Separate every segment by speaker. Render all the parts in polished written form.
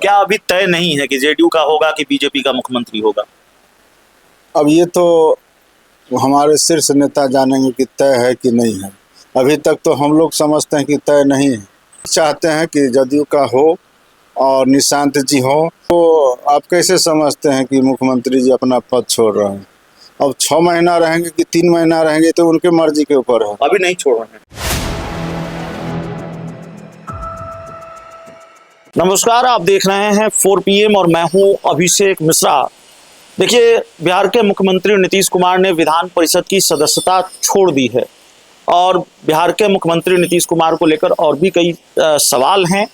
Speaker 1: क्या अभी तय नहीं है कि जेडीयू का होगा कि बीजेपी का मुख्यमंत्री होगा?
Speaker 2: अब ये तो हमारे शीर्ष नेता जानेंगे कि तय है कि नहीं है। अभी तक तो हम लोग समझते हैं कि तय नहीं है। चाहते हैं कि जदयू का हो और निशांत जी हो। तो आप कैसे समझते हैं कि मुख्यमंत्री जी अपना पद छोड़ रहे हैं? अब 6 महीना रहेंगे कि 3 महीना रहेंगे तो उनके मर्जी के ऊपर है।
Speaker 1: अभी नहीं छोड़ रहे हैं। नमस्कार, आप देख रहे हैं 4 PM और मैं हूं अभिषेक मिश्रा। देखिए, बिहार के मुख्यमंत्री नीतीश कुमार ने विधान परिषद की सदस्यता छोड़ दी है और बिहार के मुख्यमंत्री नीतीश कुमार को लेकर और भी कई सवाल हैं।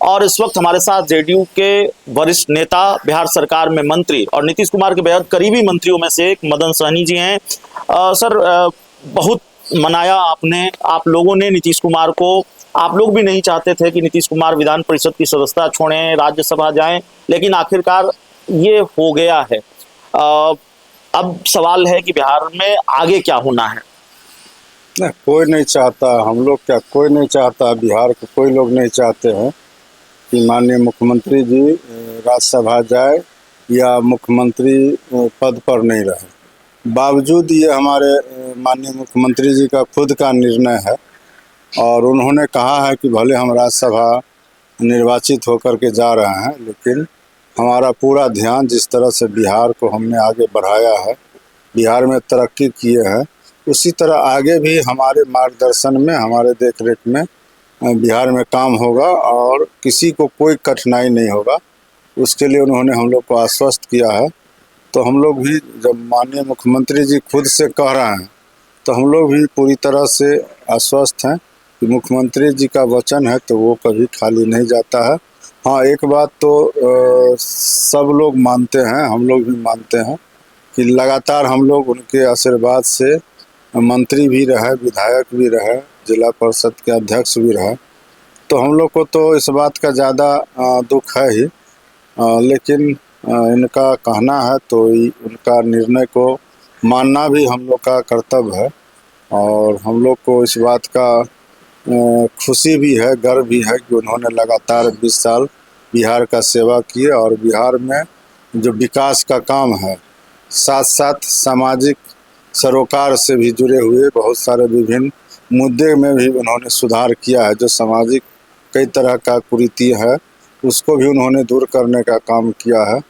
Speaker 1: और इस वक्त हमारे साथ जेडीयू के वरिष्ठ नेता, बिहार सरकार में मंत्री और नीतीश कुमार के बेहद करीबी मंत्रियों में से एक मदन सहनी जी हैं। सर, बहुत मनाया आपने, आप लोगों ने नीतीश कुमार को। आप लोग भी नहीं चाहते थे कि नीतीश कुमार विधान परिषद की सदस्यता छोड़ें, राज्यसभा जाएं, लेकिन आखिरकार ये हो गया है। अब सवाल है कि बिहार में आगे क्या होना है?
Speaker 2: नहीं, कोई नहीं चाहता। हम लोग क्या, कोई नहीं चाहता। बिहार के कोई लोग नहीं चाहते हैं कि माननीय मुख्यमंत्री जी राज्यसभा जाए या मुख्यमंत्री पद पर नहीं रहे। बावजूद ये हमारे माननीय मुख्यमंत्री जी का खुद का निर्णय है और उन्होंने कहा है कि भले हम राज्यसभा निर्वाचित होकर के जा रहे हैं, लेकिन हमारा पूरा ध्यान जिस तरह से बिहार को हमने आगे बढ़ाया है, बिहार में तरक्की किए हैं, उसी तरह आगे भी हमारे मार्गदर्शन में, हमारे देखरेख में बिहार में काम होगा और किसी को कोई कठिनाई नहीं होगा। उसके लिए उन्होंने हम लोग को आश्वस्त किया है। तो हम लोग भी, जब माननीय मुख्यमंत्री जी खुद से कह रहे हैं, तो हम लोग भी पूरी तरह से आश्वस्त हैं कि मुख्यमंत्री जी का वचन है तो वो कभी खाली नहीं जाता है। हाँ, एक बात तो सब लोग मानते हैं, हम लोग भी मानते हैं कि लगातार हम लोग उनके आशीर्वाद से मंत्री भी रहे, विधायक भी रहे, जिला परिषद के अध्यक्ष भी रहे। तो हम लोग को तो इस बात का ज़्यादा दुख है ही, लेकिन इनका कहना है तो उनका निर्णय को मानना भी हम लोग का कर्तव्य है। और हम लोग को इस बात का खुशी भी है, गर्व भी है कि उन्होंने लगातार 20 साल बिहार का सेवा किए और बिहार में जो विकास का काम है, साथ साथ सामाजिक सरोकार से भी जुड़े हुए बहुत सारे विभिन्न मुद्दे में भी उन्होंने सुधार किया है। जो सामाजिक कई तरह का कुरीति है, उसको भी उन्होंने दूर करने का काम किया है।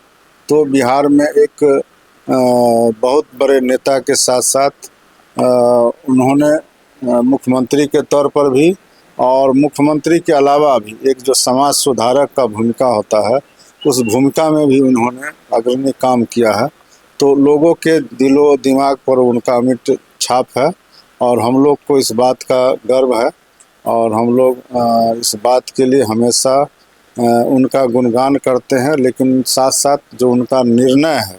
Speaker 2: तो बिहार में एक बहुत बड़े नेता के साथ साथ उन्होंने मुख्यमंत्री के तौर पर भी और मुख्यमंत्री के अलावा भी एक जो समाज सुधारक का भूमिका होता है, उस भूमिका में भी उन्होंने अग्रणी काम किया है। तो लोगों के दिलो दिमाग पर उनका अमिट छाप है और हम लोग को इस बात का गर्व है और हम लोग इस बात के लिए हमेशा उनका गुणगान करते हैं। लेकिन साथ साथ जो उनका निर्णय है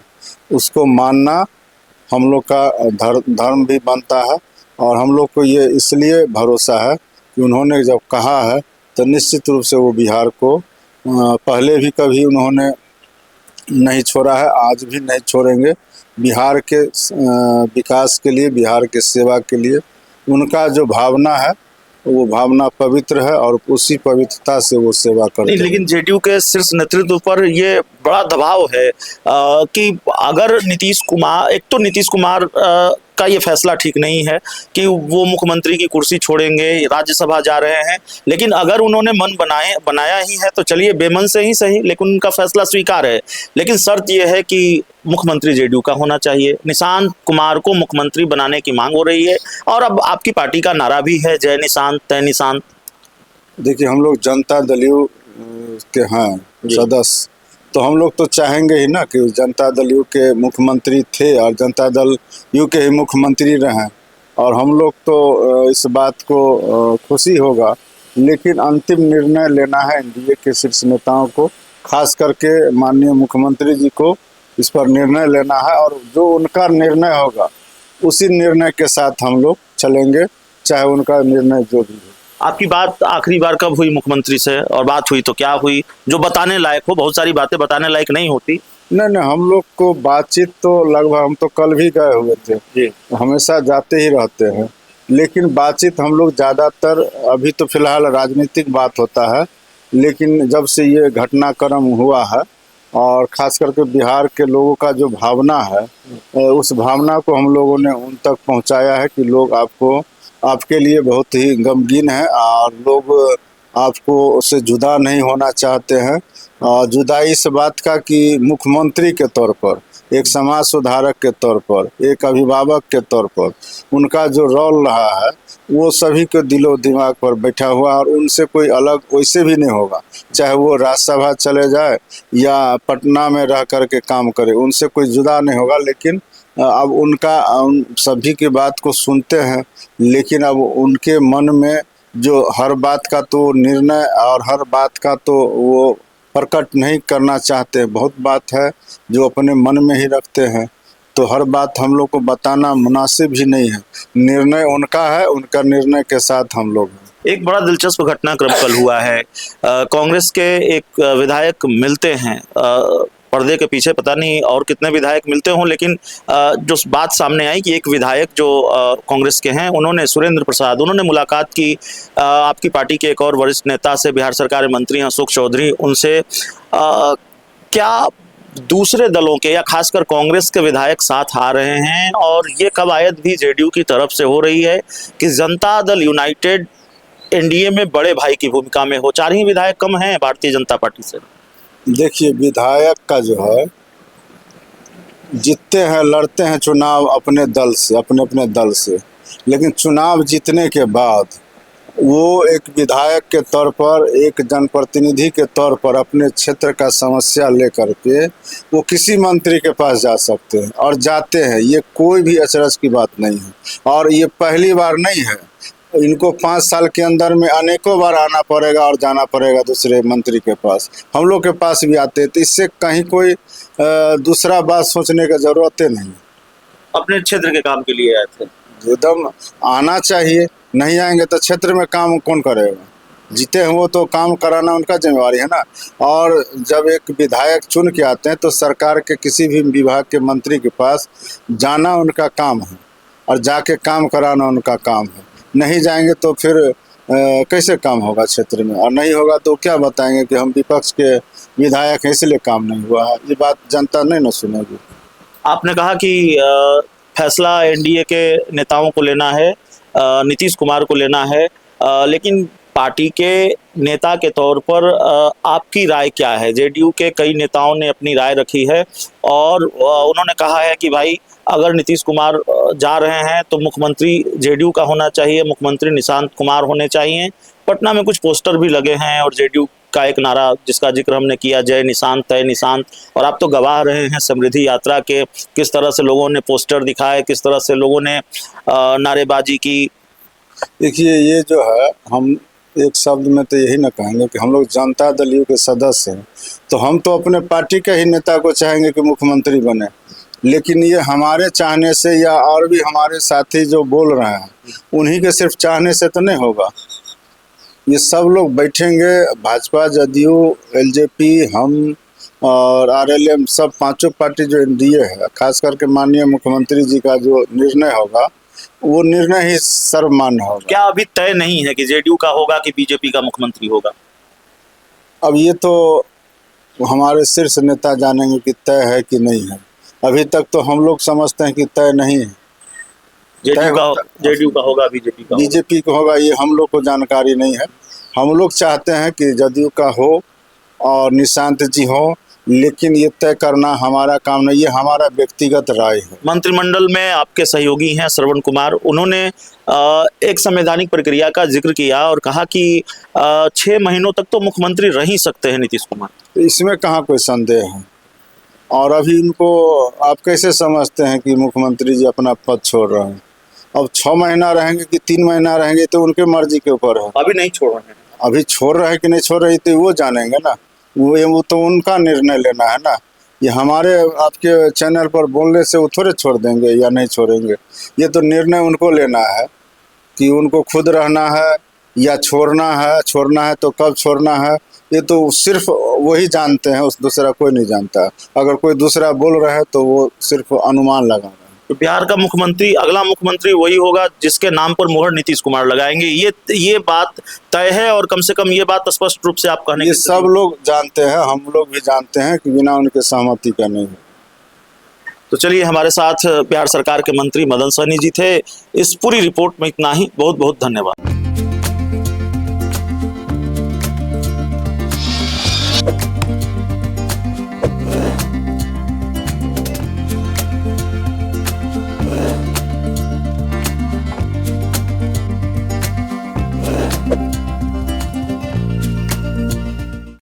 Speaker 2: उसको मानना हम लोग का धर्म भी बनता है। और हम लोग को ये इसलिए भरोसा है कि उन्होंने जब कहा है तो निश्चित रूप से वो बिहार को पहले भी कभी उन्होंने नहीं छोड़ा है, आज भी नहीं छोड़ेंगे। बिहार के विकास के लिए, बिहार के सेवा के लिए उनका जो भावना है वो भावना पवित्र है और उसी पवित्रता से वो सेवा करते हैं।
Speaker 1: लेकिन जेडीयू के शीर्ष नेतृत्व पर ये बड़ा दबाव है कि अगर नीतीश कुमार, एक तो नीतीश कुमार का ये फैसला ठीक नहीं है कि वो मुख्यमंत्री की कुर्सी छोड़ेंगे, राज्यसभा जा रहे हैं, लेकिन अगर उन्होंने मन बनाया ही है तो चलिए, बेमन से ही सही, लेकिन उनका फैसला स्वीकार है। लेकिन शर्त यह है कि मुख्यमंत्री जेडीयू का होना चाहिए। निशांत कुमार को मुख्यमंत्री बनाने की मांग हो रही है और अब आपकी पार्टी का नारा भी है, जय निशांत तय निशांत।
Speaker 2: देखिए, हम लोग जनता दल यू के हैं सदस्य, तो हम लोग तो चाहेंगे ही ना कि जनता दल यू के मुख्यमंत्री थे और जनता दल यू के ही मुख्यमंत्री रहें। और हम लोग तो इस बात को खुशी होगा, लेकिन अंतिम निर्णय लेना है एनडीए के शीर्ष नेताओं को, खास करके माननीय मुख्यमंत्री जी को इस पर निर्णय लेना है और जो उनका निर्णय होगा उसी निर्णय के साथ हम लोग चलेंगे, चाहे उनका निर्णय जो भी हो।
Speaker 1: आपकी बात आखिरी बार कब हुई मुख्यमंत्री से, और बात हुई तो क्या हुई जो बताने लायक हो? बहुत सारी बातें बताने लायक नहीं होती।
Speaker 2: नहीं, हम लोग को बातचीत तो लगभग, हम तो कल भी गए हुए थे जी, हमेशा जाते ही रहते हैं, लेकिन बातचीत हम लोग ज़्यादातर, अभी तो फिलहाल राजनीतिक बात होता है, लेकिन जब से ये घटनाक्रम हुआ है और ख़ास करके बिहार के लोगों का जो भावना है, उस भावना को हम लोगों ने उन तक पहुंचाया है कि लोग आपके लिए बहुत ही गमगीन है और लोग आपको उससे जुदा नहीं होना चाहते हैं। और जुदाई इस बात का कि मुख्यमंत्री के तौर पर, एक समाज सुधारक के तौर पर, एक अभिभावक के तौर पर उनका जो रोल रहा है वो सभी के दिलो दिमाग पर बैठा हुआ, और उनसे कोई अलग वैसे भी नहीं होगा। चाहे वो राज्यसभा चले जाए या पटना में रह कर के काम करे, उनसे कोई जुदा नहीं होगा। लेकिन अब उन सभी की बात को सुनते हैं, लेकिन अब उनके मन में जो हर बात का तो निर्णय और हर बात का तो वो प्रकट नहीं करना चाहते। बहुत बात है जो अपने मन में ही रखते हैं, तो हर बात हम लोग को बताना मुनासिब ही नहीं है। निर्णय उनका है, उनका निर्णय के साथ हम लोग हैं।
Speaker 1: एक बड़ा दिलचस्प घटनाक्रम कल हुआ है। कांग्रेस के एक विधायक मिलते हैं, पर्दे के पीछे पता नहीं और कितने विधायक मिलते हों, लेकिन जो बात सामने आई कि एक विधायक जो कांग्रेस के हैं, उन्होंने सुरेंद्र प्रसाद, उन्होंने मुलाकात की आपकी पार्टी के एक और वरिष्ठ नेता से, बिहार सरकार में मंत्री हैं अशोक चौधरी, उनसे। क्या दूसरे दलों के या खासकर कांग्रेस के विधायक साथ आ रहे हैं? और ये कवायद भी जेडीयू की तरफ से हो रही है कि जनता दल यूनाइटेड एनडीए में बड़े भाई की भूमिका में हो। 4 ही विधायक कम हैं भारतीय जनता पार्टी से।
Speaker 2: देखिए, विधायक का जो है, जीतते हैं, लड़ते हैं चुनाव अपने दल से, अपने अपने दल से, लेकिन चुनाव जीतने के बाद वो एक विधायक के तौर पर, एक जनप्रतिनिधि के तौर पर अपने क्षेत्र का समस्या लेकर के वो किसी मंत्री के पास जा सकते हैं और जाते हैं। ये कोई भी अचरज की बात नहीं है, और ये पहली बार नहीं है। इनको 5 साल के अंदर में अनेकों बार आना पड़ेगा और जाना पड़ेगा दूसरे मंत्री के पास। हम लोग के पास भी आते हैं, तो इससे कहीं कोई दूसरा बात सोचने की जरूरत नहीं।
Speaker 1: अपने क्षेत्र के काम के लिए आए थे,
Speaker 2: एकदम आना चाहिए। नहीं आएंगे तो क्षेत्र में काम कौन करेगा? जीते हैं वो तो काम कराना उनका जिम्मेवारी है ना। और जब एक विधायक चुन के आते हैं तो सरकार के किसी भी विभाग के मंत्री के पास जाना उनका काम है और जाके काम कराना उनका काम है। नहीं जाएंगे तो फिर कैसे काम होगा क्षेत्र में? और नहीं होगा तो क्या बताएंगे कि हम विपक्ष के विधायक हैं इसलिए काम नहीं हुआ है? ये बात जनता नहीं ना सुनेगी।
Speaker 1: आपने कहा कि फैसला एनडीए के नेताओं को लेना है, नीतीश कुमार को लेना है, लेकिन पार्टी के नेता के तौर पर आपकी राय क्या है? जेडीयू के कई नेताओं ने अपनी राय रखी है और उन्होंने कहा है कि भाई अगर नीतीश कुमार जा रहे हैं तो मुख्यमंत्री जेडीयू का होना चाहिए, मुख्यमंत्री निशांत कुमार होने चाहिए। पटना में कुछ पोस्टर भी लगे हैं और जेडीयू का एक नारा जिसका जिक्र हमने किया, जय निशांत तय निशांत। और आप तो गवाह रहे हैं समृद्धि यात्रा के, किस तरह से लोगों ने पोस्टर दिखाए, किस तरह से लोगों ने नारेबाजी की।
Speaker 2: देखिए, ये जो है, हम एक शब्द में तो यही ना कहेंगे कि हम लोग जनता दल यू के सदस्य हैं, तो हम तो अपने पार्टी के ही नेता को चाहेंगे कि मुख्यमंत्री बने। लेकिन ये हमारे चाहने से या और भी हमारे साथी जो बोल रहे हैं उन्हीं के सिर्फ चाहने से तो नहीं होगा। ये सब लोग बैठेंगे, भाजपा, जदयू, एलजेपी, हम और आरएलएम, सब पांचों पार्टी जो एनडीए है, खास करके माननीय मुख्यमंत्री जी का जो निर्णय होगा वो निर्णय ही सर्वमान्य होगा।
Speaker 1: क्या अभी तय नहीं है कि जेडीयू का होगा कि बीजेपी का मुख्यमंत्री होगा?
Speaker 2: अब ये तो हमारे शीर्ष नेता जानेंगे कि तय है कि नहीं है। अभी तक तो हम लोग समझते हैं कि तय नहीं है।
Speaker 1: जेडीयू का होगा,
Speaker 2: बीजेपी का होगा, ये हम लोग को जानकारी नहीं है। हम लोग चाहते हैं कि जदयू का हो और निशांत जी हो, लेकिन ये तय करना हमारा काम नहीं, ये हमारा व्यक्तिगत राय है।
Speaker 1: मंत्रिमंडल में आपके सहयोगी हैं श्रवण कुमार, उन्होंने एक संवैधानिक प्रक्रिया का जिक्र किया और कहा कि 6 महीनों तक तो मुख्यमंत्री रह ही सकते हैं नीतीश कुमार।
Speaker 2: इसमें कहाँ कोई संदेह है। और अभी इनको आप कैसे समझते हैं कि मुख्यमंत्री जी अपना पद छोड़ रहे हैं? अब 6 महीना रहेंगे कि 3 महीना रहेंगे तो उनके मर्जी के ऊपर है।
Speaker 1: अभी नहीं छोड़ रहे हैं।
Speaker 2: अभी छोड़ रहे हैं कि नहीं छोड़ रहे तो वो जानेंगे ना, वो तो उनका निर्णय लेना है ना। ये हमारे आपके चैनल पर बोलने से वो थोड़े छोड़ देंगे या नहीं छोड़ेंगे। ये तो निर्णय उनको लेना है कि उनको खुद रहना है या छोड़ना है तो कब छोड़ना है, ये तो सिर्फ वही जानते हैं, उस दूसरा कोई नहीं जानता। अगर कोई दूसरा बोल रहा है तो वो सिर्फ अनुमान लगा रहा है।
Speaker 1: तो बिहार का मुख्यमंत्री, अगला मुख्यमंत्री वही होगा जिसके नाम पर मोहर नीतीश कुमार लगाएंगे, ये बात तय है। और कम से कम ये बात स्पष्ट रूप से आप कहने
Speaker 2: ये सब लोग जानते हैं, हम लोग भी जानते हैं कि बिना उनके सहमति का नहीं है।
Speaker 1: तो चलिए, हमारे साथ बिहार सरकार के मंत्री मदन सहनी जी थे। इस पूरी रिपोर्ट में इतना ही। बहुत बहुत धन्यवाद।